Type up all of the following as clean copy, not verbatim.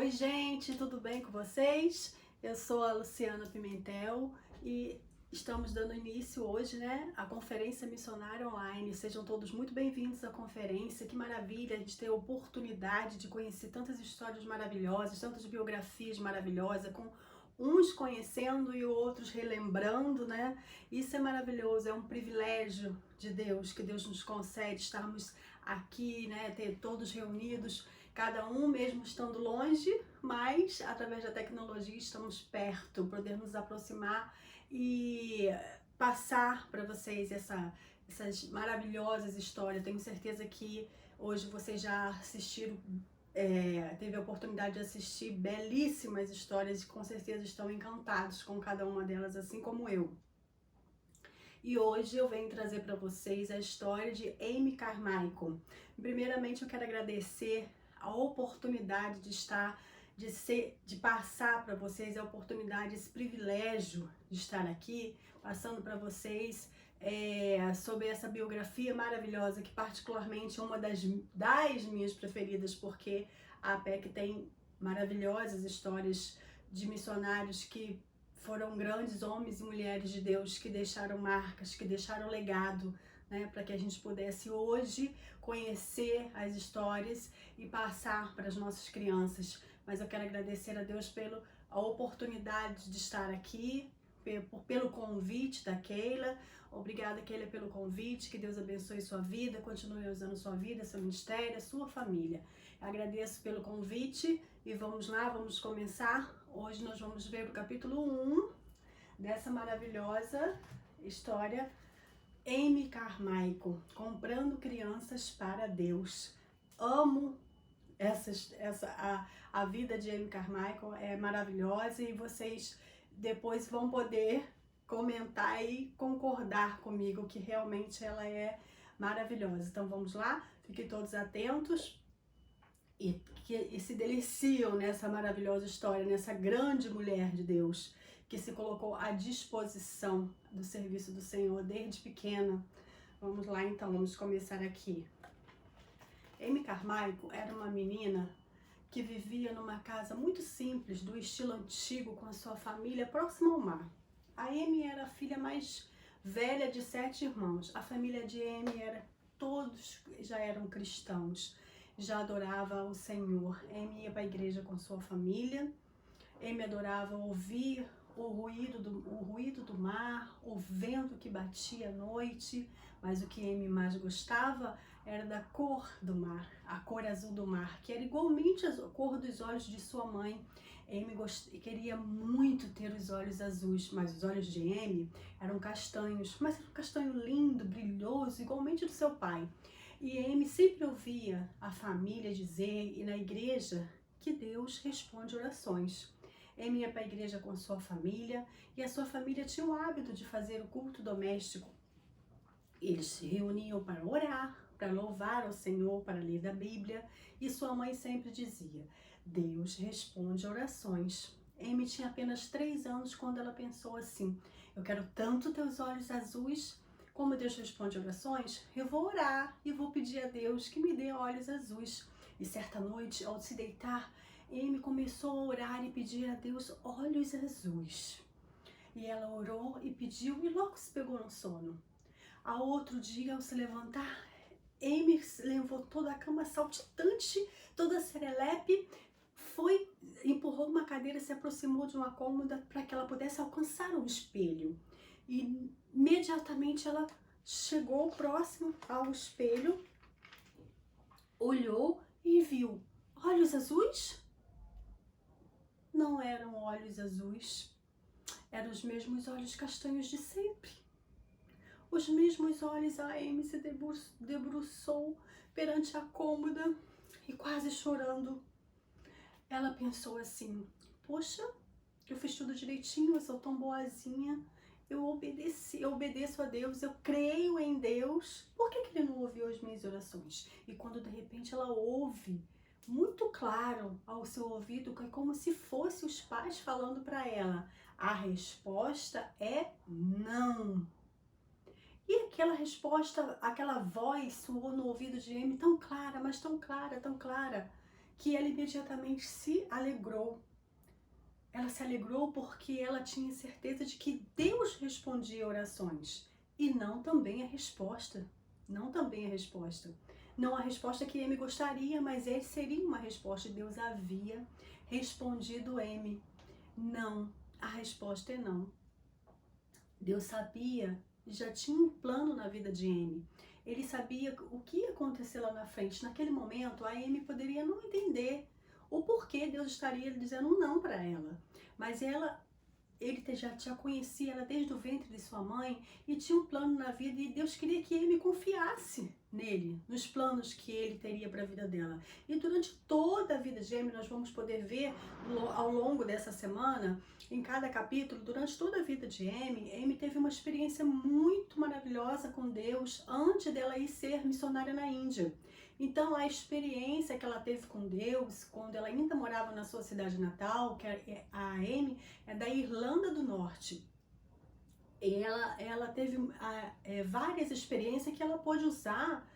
Oi, gente, tudo bem com vocês? Eu sou a Luciana Pimentel e estamos dando início hoje, à Conferência Missionária Online. Sejam todos muito bem-vindos à conferência. Que maravilha a gente ter a oportunidade de conhecer tantas histórias maravilhosas, tantas biografias maravilhosas, com uns conhecendo e outros relembrando, né? Isso é maravilhoso, é um privilégio de Deus, que Deus nos concede estarmos aqui, né? Ter todos reunidos, cada um mesmo estando longe, mas através da tecnologia estamos perto, poder nos aproximar e passar para vocês essas maravilhosas histórias. Tenho certeza que hoje vocês já assistiram, teve a oportunidade de assistir belíssimas histórias e com certeza estão encantados com cada uma delas, assim como eu. E hoje eu venho trazer para vocês a história de Amy Carmichael. Primeiramente eu quero agradecer a oportunidade de passar para vocês a oportunidade, esse privilégio de estar aqui, passando para vocês sobre essa biografia maravilhosa, que particularmente é uma das minhas preferidas, porque a PEC tem maravilhosas histórias de missionários que foram grandes homens e mulheres de Deus, que deixaram marcas, que deixaram legado, né, para que a gente pudesse hoje conhecer as histórias e passar para as nossas crianças. Mas eu quero agradecer a Deus pela oportunidade de estar aqui, pelo convite da Keila. Obrigada, Keila, pelo convite. Que Deus abençoe sua vida, continue usando sua vida, seu ministério, sua família. Agradeço pelo convite e vamos lá, vamos começar. Hoje nós vamos ver o capítulo 1 dessa maravilhosa história, Amy Carmichael, comprando crianças para Deus. Amo a vida de Amy Carmichael, é maravilhosa e vocês depois vão poder comentar e concordar comigo que realmente ela é maravilhosa. Então vamos lá, fiquem todos atentos e se deliciam nessa maravilhosa história, nessa grande mulher de Deus que se colocou à disposição do serviço do Senhor desde pequena. Vamos lá então, vamos começar aqui. Amy Carmichael era uma menina que vivia numa casa muito simples, do estilo antigo, com a sua família próxima ao mar. A Amy era a filha mais velha de 7 irmãos. A família de Amy todos já eram cristãos, já adorava o Senhor. Amy ia para a igreja com sua família. Amy adorava ouvir o ruído do mar, o vento que batia à noite, mas o que Amy mais gostava era da cor do mar, a cor azul do mar, que era igualmente a cor dos olhos de sua mãe. Amy queria muito ter os olhos azuis, mas os olhos de Amy eram castanhos, mas era um castanho lindo, brilhoso, igualmente do seu pai. E Amy sempre ouvia a família dizer, e na igreja, que Deus responde orações. Amy ia para a igreja com a sua família, e a sua família tinha o hábito de fazer o culto doméstico. Eles se reuniam para orar, para louvar ao Senhor, para ler da Bíblia, e sua mãe sempre dizia: Deus responde orações. Amy tinha apenas 3 anos quando ela pensou assim: eu quero tanto teus olhos azuis, como Deus responde orações, eu vou orar e vou pedir a Deus que me dê olhos azuis. E certa noite, ao se deitar, Amy começou a orar e pedir a Deus olhos azuis. E ela orou e pediu e logo se pegou no sono. Ao outro dia, ao se levantar, Amy levantou da cama saltitante, toda serelepe, empurrou uma cadeira, se aproximou de uma cômoda para que ela pudesse alcançar um espelho. E imediatamente ela chegou próximo ao espelho, olhou e viu olhos azuis. Não eram olhos azuis, eram os mesmos olhos castanhos de sempre. Os mesmos olhos. A Amy se debruçou perante a cômoda e quase chorando. Ela pensou assim: poxa, eu fiz tudo direitinho, eu sou tão boazinha, eu obedeço a Deus, eu creio em Deus, por que Ele não ouviu as minhas orações? E quando de repente ela ouve, muito claro ao seu ouvido, é como se fosse os pais falando para ela: a resposta é não. E aquela resposta, aquela voz soou no ouvido de Amy tão clara, mas tão clara, tão clara, que ela imediatamente se alegrou. Ela se alegrou porque ela tinha certeza de que Deus respondia orações e não também a resposta. Não também a resposta. Não a resposta que Amy gostaria, mas esse seria uma resposta. Deus havia respondido Amy. Não, a resposta é não. Deus sabia, já tinha um plano na vida de Amy. Ele sabia o que ia acontecer lá na frente. Naquele momento, a Amy poderia não entender o porquê Deus estaria dizendo um não para ela. Mas ele já conhecia ela desde o ventre de sua mãe e tinha um plano na vida e Deus queria que Amy confiasse nele, nos planos que ele teria para a vida dela. E durante toda a vida de Amy, nós vamos poder ver ao longo dessa semana, em cada capítulo, durante toda a vida de Amy teve uma experiência muito maravilhosa com Deus antes dela ir ser missionária na Índia. Então, a experiência que ela teve com Deus, quando ela ainda morava na sua cidade natal, que a Amy é da Irlanda do Norte. E ela teve várias experiências que ela pôde usar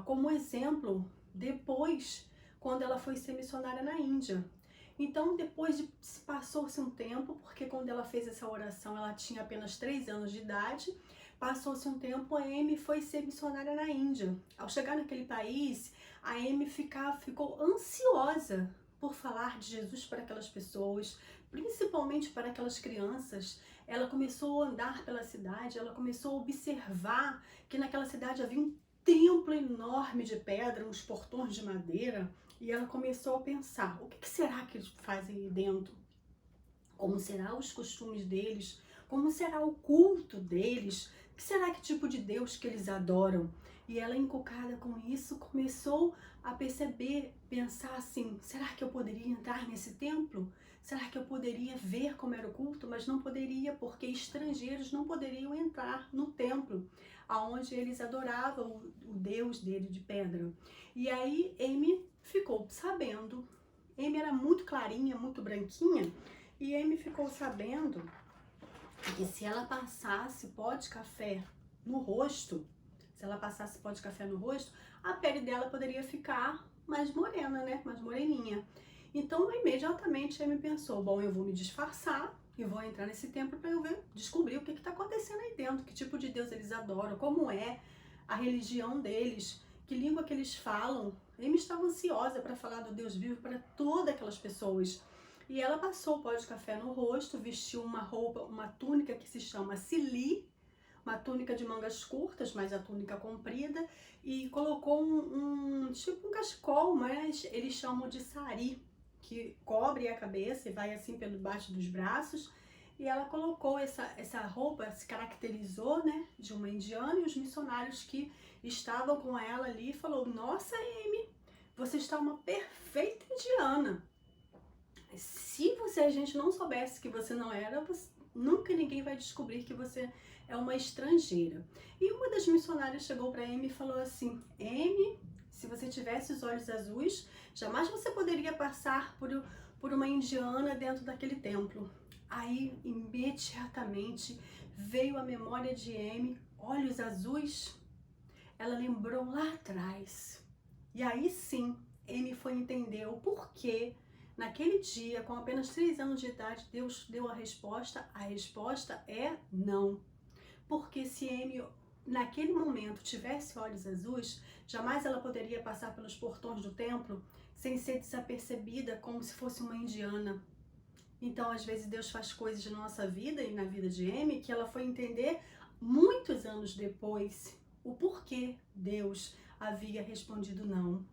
como exemplo depois, quando ela foi ser missionária na Índia. Então, depois passou-se um tempo, porque quando ela fez essa oração, ela tinha apenas 3 anos de idade. Passou-se um tempo, a Amy foi ser missionária na Índia. Ao chegar naquele país, a Amy ficou ansiosa por falar de Jesus para aquelas pessoas, principalmente para aquelas crianças. Ela começou a andar pela cidade, ela começou a observar que naquela cidade havia um templo enorme de pedra, uns portões de madeira, e ela começou a pensar, o que será que eles fazem ali dentro? Como serão os costumes deles? Como será o culto deles? Que será que tipo de Deus que eles adoram? E ela, encucada com isso, começou a perceber, pensar assim, será que eu poderia entrar nesse templo? Será que eu poderia ver como era o culto? Mas não poderia, porque estrangeiros não poderiam entrar no templo, aonde eles adoravam o Deus dele de pedra. E aí Amy ficou sabendo, Amy era muito clarinha, muito branquinha, e Amy ficou sabendo que se ela passasse pó de café no rosto, a pele dela poderia ficar mais morena, né? Mais moreninha. Então, imediatamente, Amy pensou, bom, eu vou me disfarçar e vou entrar nesse templo para eu descobrir o que está acontecendo aí dentro, que tipo de Deus eles adoram, como é a religião deles, que língua que eles falam. Amy estava ansiosa para falar do Deus vivo para todas aquelas pessoas. E ela passou o pó de café no rosto, vestiu uma roupa, uma túnica que se chama sili, uma túnica de mangas curtas, mas a túnica comprida, e colocou tipo um cachecol, mas eles chamam de sari, que cobre a cabeça e vai assim pelo baixo dos braços. E ela colocou essa roupa, se caracterizou, né, de uma indiana, e os missionários que estavam com ela ali falou: nossa, Amy, você está uma perfeita indiana. Se a gente não soubesse que você não era, nunca ninguém vai descobrir que você é uma estrangeira. E uma das missionárias chegou para Amy e falou assim: Amy, se você tivesse os olhos azuis, jamais você poderia passar por uma indiana dentro daquele templo. Aí, imediatamente, veio a memória de Amy, olhos azuis. Ela lembrou lá atrás. E aí sim, Amy foi entender o porquê. Naquele dia, com apenas 3 anos de idade, Deus deu a resposta. A resposta é não. Porque se Amy, naquele momento, tivesse olhos azuis, jamais ela poderia passar pelos portões do templo sem ser desapercebida, como se fosse uma indiana. Então, às vezes, Deus faz coisas na nossa vida e na vida de Amy que ela foi entender muitos anos depois o porquê Deus havia respondido não.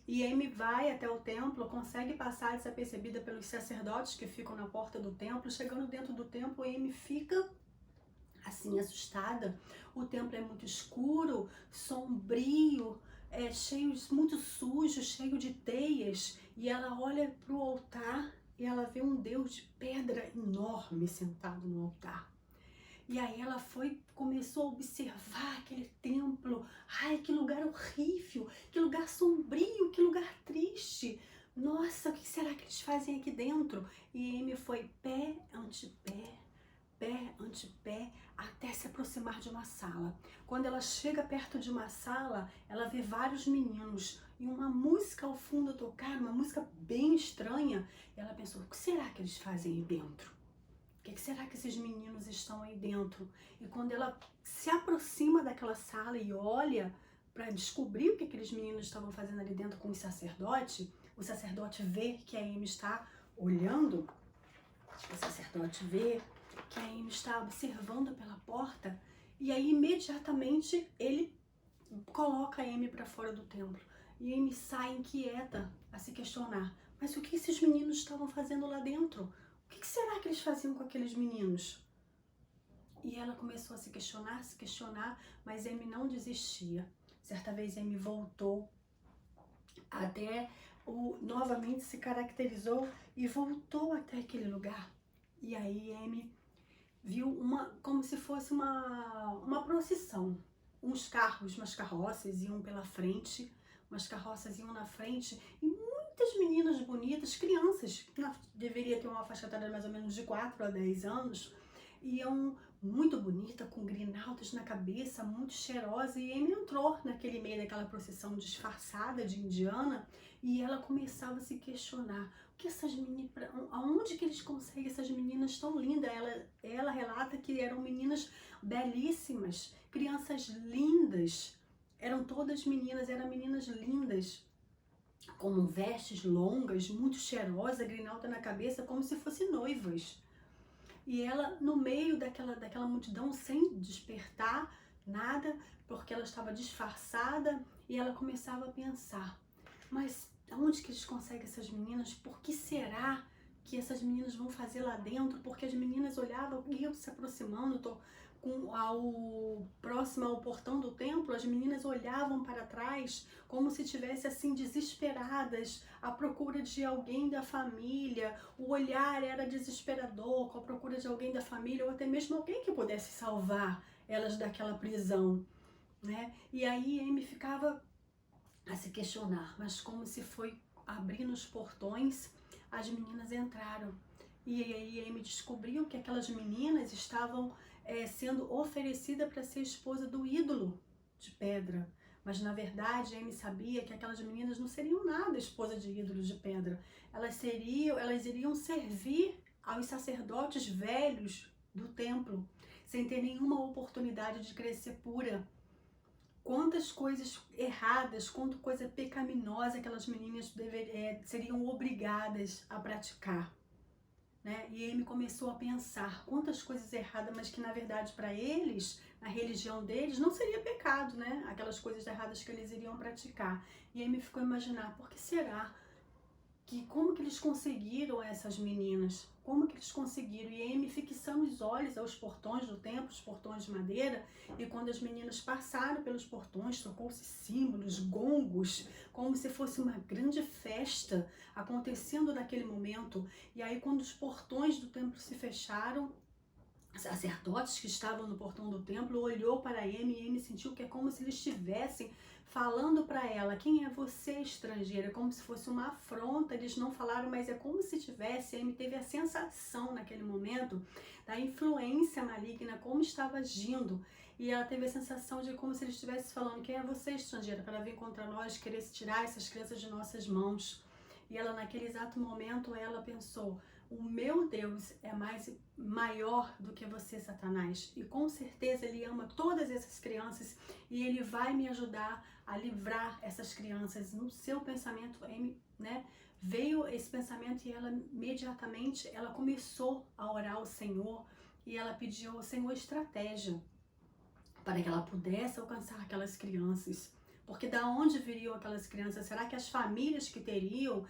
E Amy vai até o templo, consegue passar desapercebida pelos sacerdotes que ficam na porta do templo. Chegando dentro do templo, Amy fica assim assustada. O templo é muito escuro, sombrio, muito sujo, cheio de teias. E ela olha para o altar e ela vê um Deus de pedra enorme sentado no altar. E aí ela começou a observar aquele templo. Ai, que lugar horrível, que lugar sombrio, que lugar triste. Nossa, o que será que eles fazem aqui dentro? E Amy foi pé ante pé, até se aproximar de uma sala. Quando ela chega perto de uma sala, ela vê vários meninos e uma música ao fundo tocar, uma música bem estranha. E ela pensou, o que será que eles fazem aí dentro? O que será que esses meninos estão aí dentro? E quando ela se aproxima daquela sala e olha para descobrir o que aqueles meninos estavam fazendo ali dentro com o sacerdote vê que a Amy está olhando, o sacerdote vê que a Amy está observando pela porta, e aí imediatamente ele coloca a Amy para fora do templo. E a Amy sai inquieta a se questionar, mas o que esses meninos estavam fazendo lá dentro? O que será que eles faziam com aqueles meninos? E ela começou a se questionar, mas Amy não desistia. Certa vez Amy voltou até novamente se caracterizou e voltou até aquele lugar. E aí Amy viu como se fosse uma procissão. Uns carros, umas carroças iam pela frente, umas carroças iam na frente e muitas meninas bonitas, crianças, que deveria ter uma faixa etária mais ou menos de 4 a 10 anos, iam muito bonita, com grinaldas na cabeça, muito cheirosa, e Amy entrou naquele meio daquela procissão disfarçada de indiana, e ela começava a se questionar, o que essas meninas, aonde que eles conseguem essas meninas tão lindas? Ela relata que eram meninas belíssimas, crianças lindas, eram todas meninas, eram meninas lindas, com vestes longas, muito cheirosa, grinalda na cabeça, como se fossem noivas. E ela, no meio daquela multidão, sem despertar nada, porque ela estava disfarçada, e ela começava a pensar, mas aonde que eles conseguem essas meninas? Por que será que essas meninas vão fazer lá dentro? Porque as meninas olhavam, iam se aproximando, próximo ao portão do templo, as meninas olhavam para trás como se estivessem assim desesperadas à procura de alguém da família. O olhar era desesperador, com a procura de alguém da família ou até mesmo alguém que pudesse salvar elas daquela prisão, né? E aí Amy ficava a se questionar, mas como se foi abrindo os portões, as meninas entraram. E aí Amy descobriu que aquelas meninas estavam sendo oferecida para ser esposa do ídolo de pedra. Mas na verdade Amy sabia que aquelas meninas não seriam nada esposa de ídolo de pedra. Elas iriam servir aos sacerdotes velhos do templo, sem ter nenhuma oportunidade de crescer pura. Quantas coisas erradas, quanta coisa pecaminosa aquelas meninas seriam obrigadas a praticar. Né? E Amy começou a pensar quantas coisas erradas, mas que na verdade para eles, na religião deles, não seria pecado, né? Aquelas coisas erradas que eles iriam praticar. E Amy ficou a imaginar, por que será? Como que eles conseguiram essas meninas? Como que eles conseguiram? E Amy fixando os olhos aos portões do templo, os portões de madeira, e quando as meninas passaram pelos portões, tocou-se símbolos, gongos, como se fosse uma grande festa acontecendo naquele momento. E aí quando os portões do templo se fecharam, os sacerdotes que estavam no portão do templo olhou para Amy e Amy sentiu que é como se eles estivessem falando para ela, quem é você, estrangeira? Como se fosse uma afronta, eles não falaram, mas é como se tivesse. Amy teve a sensação naquele momento da influência maligna, como estava agindo, e ela teve a sensação de como se eles estivessem falando, quem é você, estrangeira, para vir contra nós, querer tirar essas crianças de nossas mãos. E ela, naquele exato momento, ela pensou, o meu Deus é maior do que você, Satanás, e com certeza Ele ama todas essas crianças e Ele vai me ajudar a livrar essas crianças. No seu pensamento, né, veio esse pensamento e ela imediatamente ela começou a orar ao Senhor e ela pediu ao Senhor estratégia para que ela pudesse alcançar aquelas crianças. Porque da onde viriam aquelas crianças? Será que as famílias que teriam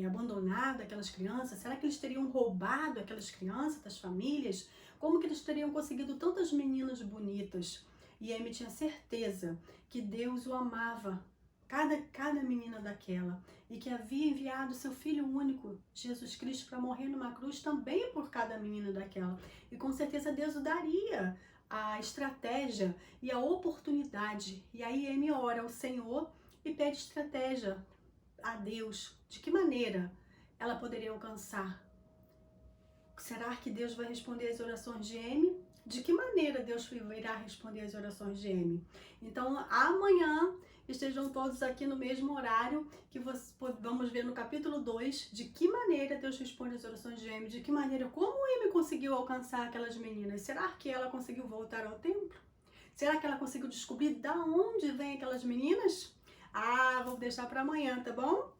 abandonado aquelas crianças? Será que eles teriam roubado aquelas crianças das famílias? Como que eles teriam conseguido tantas meninas bonitas? E Amy tinha certeza que Deus o amava, cada menina daquela, e que havia enviado seu Filho único, Jesus Cristo, para morrer numa cruz também por cada menina daquela. E com certeza Deus o daria a estratégia e a oportunidade. E aí Amy ora ao Senhor e pede estratégia a Deus. De que maneira ela poderia alcançar? Será que Deus vai responder as orações de Amy? De que maneira Deus irá responder as orações de Amy? Então amanhã estejam todos aqui no mesmo horário, que vamos ver no capítulo 2 de que maneira Deus responde às orações de Amy, de que maneira, como Amy conseguiu alcançar aquelas meninas. Será que ela conseguiu voltar ao templo? Será que ela conseguiu descobrir de onde vêm aquelas meninas? Vou deixar para amanhã, tá bom?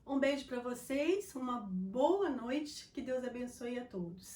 Um beijo para vocês, uma boa noite, que Deus abençoe a todos.